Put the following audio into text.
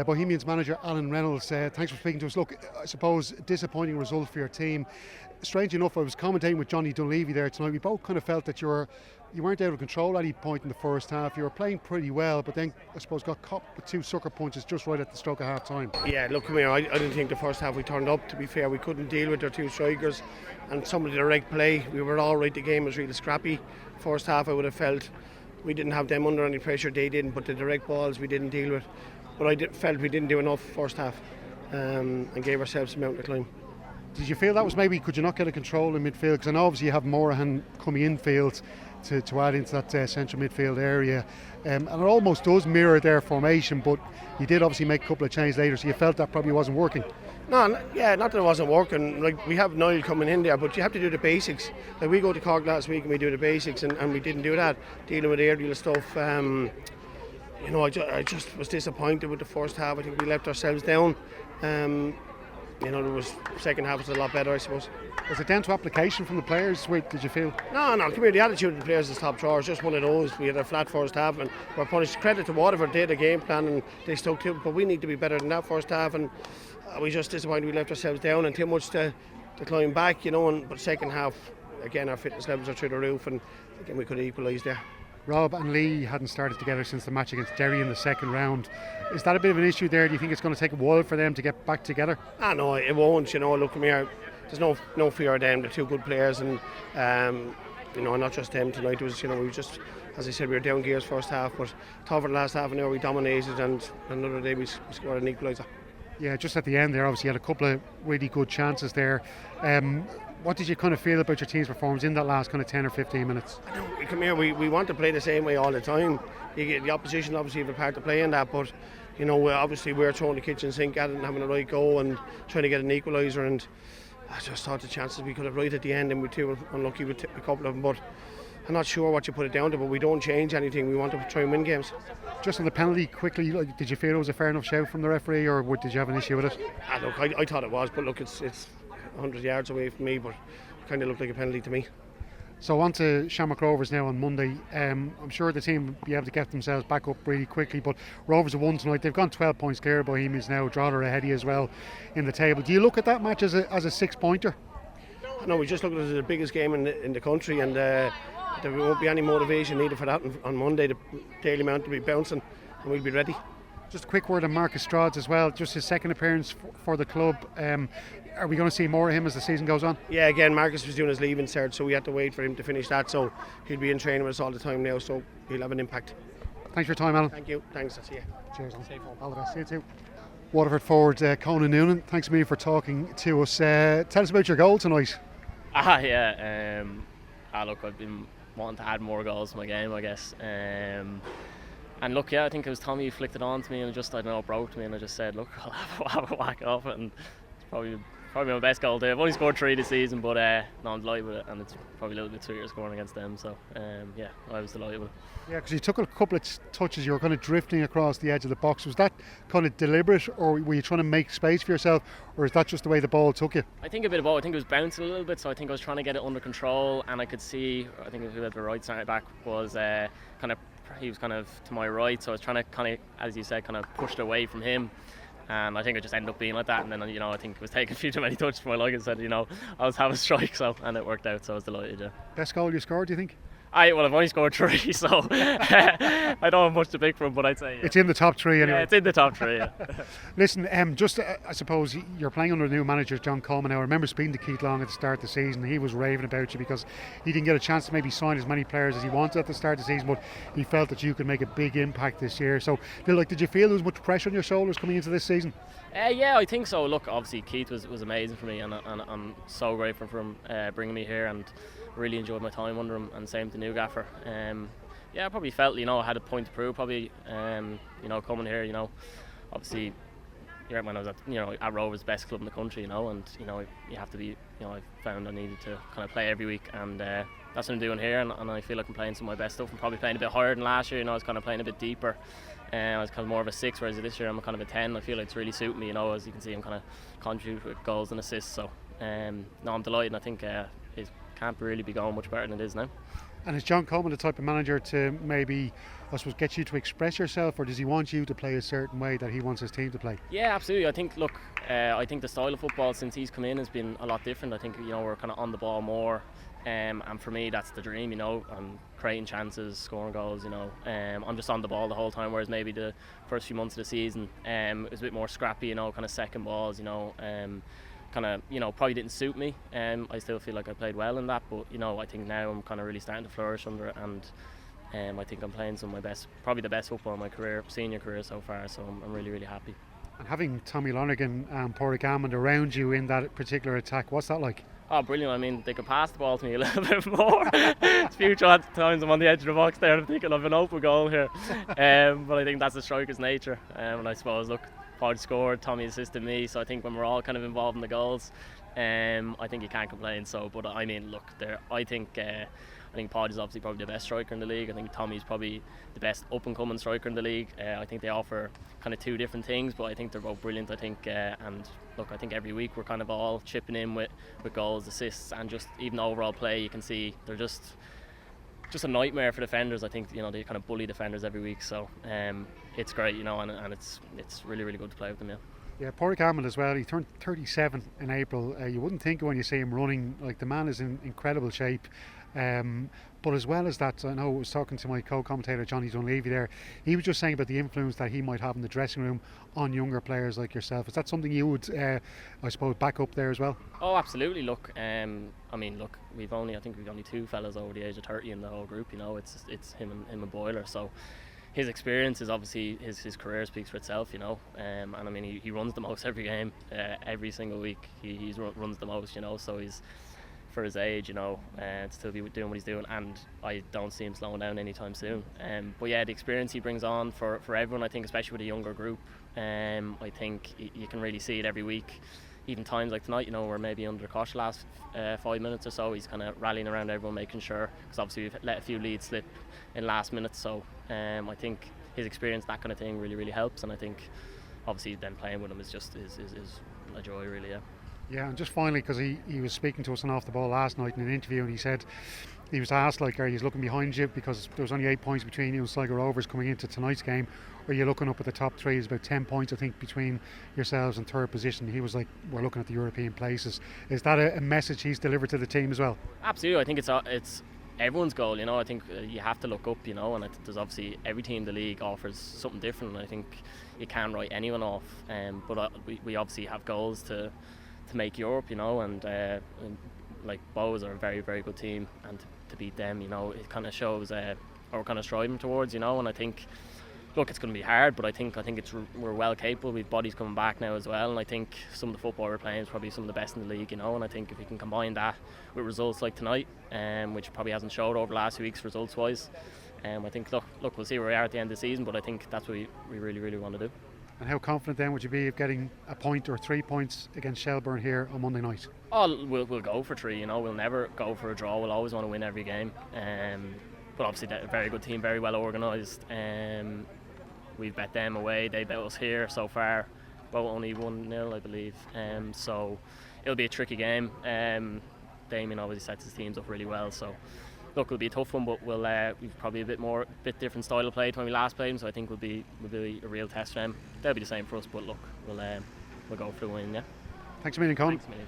Bohemians manager Alan Reynolds. Thanks for speaking to us. Look, I suppose disappointing result for your team. Strange enough, I was commentating with Johnny Dunleavy there tonight. We both kind of felt that you weren't able to control any point in the first half. You were playing pretty well, but then I suppose got caught with 2 sucker punches just right at the stroke of half time. Yeah, look, come here. I didn't think the first half we turned up. To be fair, we couldn't deal with their 2 strikers, and some of the direct play. We were all right. The game was really scrappy. First half, I would have felt we didn't have them under any pressure. They didn't, but the direct balls we didn't deal with. But I felt we didn't do enough first half, and gave ourselves a mountain to climb. Did you feel that was maybe, could you not get a control in midfield? Because I know obviously you have Morahan coming in field to add into that central midfield area, and it almost does mirror their formation, but you did obviously make a couple of changes later, so you felt that probably wasn't working. No, not that it wasn't working. Like, we have Niall coming in there, but you have to do the basics. Like, we go to Cork last week and we do the basics, and we didn't do that, dealing with aerial stuff. I just was disappointed with the first half. I think we left ourselves down. There was second half was a lot better, I suppose. Was it down to application from the players? Did you feel? No, come here. The attitude of the players is top drawer. It's just one of those. We had a flat first half and we're punished. Credit to Waterford, they had a game plan and they stuck to it. But we need to be better than that first half, and we just disappointed we left ourselves down and too much to climb back, but second half, again, our fitness levels are through the roof, and again we could have equalised there. Rob and Lee hadn't started together since the match against Derry in the second round. Is that a bit of an issue there? Do you think it's going to take a while for them to get back together? No, it won't. Look, come here. There's no fear of them. They're 2 good players, and not just them tonight. It was, we just, as I said, we were down gears first half, but over the last half an hour we dominated, and another day we scored an equaliser. Yeah, just at the end there, obviously you had a couple of really good chances there. What did you kind of feel about your team's performance in that last kind of 10 or 15 minutes? Come here, we want to play the same way all the time. The opposition obviously have a part to play in that, but obviously we're throwing the kitchen sink at it and having a right go and trying to get an equaliser, and I just thought the chances we could have right at the end, and we were unlucky with a couple of them, but I'm not sure what you put it down to, but we don't change anything. We want to try and win games. Just on the penalty quickly, did you feel it was a fair enough shout from the referee, or did you have an issue with it? Look, I thought it was, but look, it's 100 yards away from me, but it kind of looked like a penalty to me. So on to Shamrock Rovers now on Monday. I'm sure the team will be able to get themselves back up really quickly, but Rovers have won tonight. They've gone 12 points clear of Bohemians now. Drogheda ahead of you as well in the table. Do you look at that match as a 6-pointer? No, we just look at it as the biggest game in the country, and there won't be any motivation needed for that on Monday. The Daily Mount will be bouncing and we'll be ready. Just a quick word on Marcus Strods as well, just his second appearance for the club. Are we going to see more of him as the season goes on? Yeah, again, Marcus was doing his leaving cert, so we had to wait for him to finish that, so he'll be in training with us all the time now, so he'll have an impact. Thanks for your time, Alan. Thank you. Thanks, I'll see you. Cheers, Alan. All the best. See you too. Waterford forward Conan Noonan, thanks a million for talking to us. Tell us about your goal tonight. Look, I've been wanting to add more goals to my game, I guess. And look, I think it was Tommy who flicked it on to me, and it broke to me, and I just said, look, I'll have a whack off it, and it's probably my best goal today. I've only scored 3 this season, but I'm delighted with it, and it's probably a little bit sweeter scoring against them, so I was delighted with it. Yeah, because you took a couple of touches, you were kind of drifting across the edge of the box. Was that kind of deliberate, or were you trying to make space for yourself, or is that just the way the ball took you? I think a bit of both. I think it was bouncing a little bit, so I think I was trying to get it under control, and I could see, I think the right centre back was he was kind of to my right, so I was trying to as you said, push it away from him. And I think it just ended up being like that, and then I think it was taking a few too many touches for my liking. Said I was having a strike, and it worked out. So I was delighted. Yeah. Best goal you scored, do you think? I've only scored 3, so I don't have much to pick from, but I'd say it's in the top 3 anyway. Yeah, it's in the top 3. Yeah. Listen, I suppose you're playing under new manager John Coleman now. I remember speaking to Keith Long at the start of the season. He was raving about you because he didn't get a chance to maybe sign as many players as he wanted at the start of the season, but he felt that you could make a big impact this year. So, did you feel there was much pressure on your shoulders coming into this season? Yeah, I think so. Look, obviously Keith was amazing for me, and I'm so grateful for him bringing me here, and really enjoyed my time under him, and same to new gaffer. I probably felt I had a point to prove probably coming here, obviously when I was at Rovers, best club in the country, and you have to be, I found I needed to kind of play every week, and that's what I'm doing here, and I feel like I'm playing some of my best stuff. I'm probably playing a bit higher than last year. I was kind of playing a bit deeper. I was kind of more of a 6, whereas this year I'm kind of a 10. I feel like it's really suiting me, as you can see I'm kind of contribute with goals and assists, so I'm delighted, and I think it can't really be going much better than it is now. And is John Coleman the type of manager to maybe, I suppose, get you to express yourself, or does he want you to play a certain way that he wants his team to play? Yeah, absolutely. I think, look, I think the style of football since he's come in has been a lot different. I think, we're kind of on the ball more, and for me that's the dream. I'm creating chances, scoring goals. I'm just on the ball the whole time. Whereas maybe the first few months of the season, it was a bit more scrappy. Kind of second balls. Probably didn't suit me. I still feel like I played well in that, but I think now I'm kind of really starting to flourish under it, and I think I'm playing some of my best, probably the best football in my career, senior career so far. So I'm really, really happy. And having Tommy Lonergan and Pádraig Amond around you in that particular attack, what's that like? Oh, brilliant. I mean, they could pass the ball to me a little bit more. It's a few times I'm on the edge of the box there, I'm thinking of an open goal here. But I think that's the striker's nature. And I suppose, look, Pádraig scored, Tommy assisted me, so I think when we're all kind of involved in the goals, I think you can't complain. So, but I mean, look, I think Pádraig's obviously probably the best striker in the league. I think Tommy's probably the best up-and-coming striker in the league. I think they offer kind of two different things, but I think they're both brilliant. I think, and look, I think every week we're kind of all chipping in with goals, assists, and just even overall play. You can see they're just a nightmare for defenders. I think they kind of bully defenders every week. So it's great, and it's really, really good to play with them. Yeah, Pádraig Amond as well. He turned 37 in April. You wouldn't think when you see him running, like the man is in incredible shape. But as well as that, I know I was talking to my co-commentator Johnny Dunleavy there. He was just saying about the influence that he might have in the dressing room on younger players like yourself. Is that something you would, I suppose, back up there as well? Oh, absolutely. Look, I mean, look, we've only two fellas over the age of 30 in the whole group. It's him and Boiler. So his experience is obviously his career speaks for itself. And I mean, he runs the most every game, every single week. He runs the most. So he's, for his age, to still be doing what he's doing, and I don't see him slowing down anytime soon. But yeah, the experience he brings on for everyone, I think, especially with a younger group, I think you can really see it every week. Even times like tonight, we're maybe under the cosh the last 5 minutes or so. He's kind of rallying around everyone, making sure, because obviously we've let a few leads slip in last minute. So I think his experience, that kind of thing, really, really helps. And I think obviously then playing with him is just is a joy, really. Yeah. Yeah, and just finally, because he was speaking to us on Off the Ball last night in an interview, and he said, he was asked, like, are you looking behind you because there was only 8 points between you and Sligo Rovers coming into tonight's game, or are you looking up at the top three? There's about 10 points, I think, between yourselves and third position. He was like, we're looking at the European places. Is that a message he's delivered to the team as well? Absolutely. I think it's everyone's goal. I think you have to look up, and there's obviously every team in the league offers something different, and I think you can't write anyone off. But we obviously have goals to make Europe, and like Bows are a very, very good team, and to beat them, it kind of shows what we're kind of striving towards, and I think, look, it's going to be hard, but I think we're well capable. We've bodies coming back now as well, and I think some of the football we're playing is probably some of the best in the league, and I think if we can combine that with results like tonight, which probably hasn't showed over the last few weeks results wise, I think look, we'll see where we are at the end of the season, but I think that's what we really, really want to do. And how confident then would you be of getting a point or 3 points against Shelbourne here on Monday night? Oh, we'll go for 3. We'll never go for a draw. We'll always want to win every game. But obviously they're a very good team, very well organised. We've bet them away. They bet us here so far. Well, only 1-0, I believe. So it'll be a tricky game. Damien obviously sets his teams up really well. So look, it'll be a tough one, but we've probably a bit different style of play to when we last played them, so I think we'll be a real test for them. They'll be the same for us, but look, we'll go for the win, yeah. Thanks a million, Conan. Thanks a million.